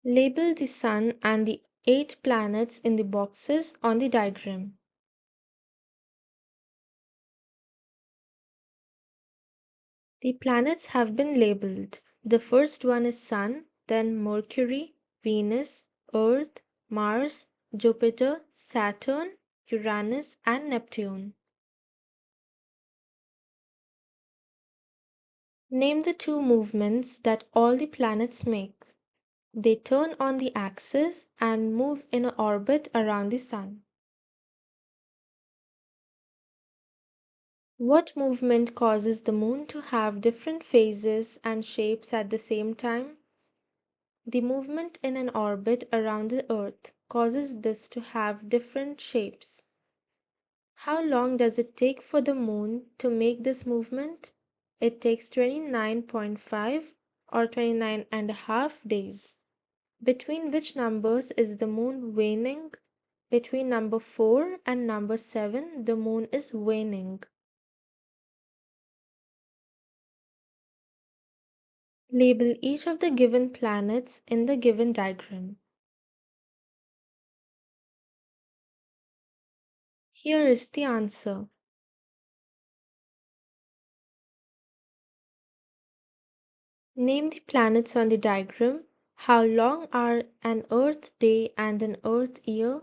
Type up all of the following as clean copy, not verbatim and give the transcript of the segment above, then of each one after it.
Label the Sun and the 8 planets in the boxes on the diagram. The planets have been labeled. The first one is Sun, then Mercury, Venus, Earth, Mars, Jupiter, Saturn, Uranus, and Neptune. Name the 2 movements that all the planets make. They turn on the axis and move in an orbit around the Sun. What movement causes the Moon to have different phases and shapes at the same time? The movement in an orbit around the Earth causes this to have different shapes. How long does it take for the Moon to make this movement? It takes 29.5 or 29.5 days. Between which numbers is the Moon waning? Between number 4 and number 7, the Moon is waning. Label each of the given planets in the given diagram. Here is the answer. Name the planets on the diagram. How long are an Earth day and an Earth year?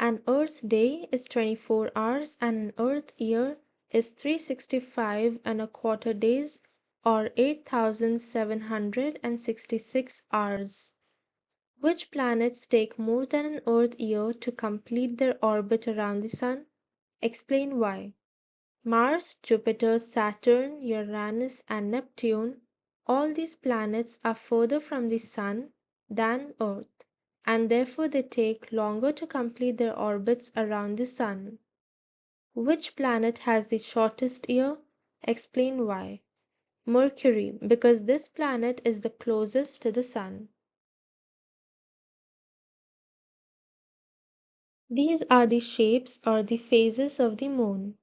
An Earth day is 24 hours and an Earth year is 365 and a quarter days or 8,766 hours. Which planets take more than an Earth year to complete their orbit around the Sun? Explain why. Mars, Jupiter, Saturn, Uranus, and Neptune, all these planets are further from the Sun than Earth, and therefore they take longer to complete their orbits around the Sun. Which planet has the shortest year? Explain why. Mercury, because this planet is the closest to the Sun. These are the shapes or the phases of the Moon.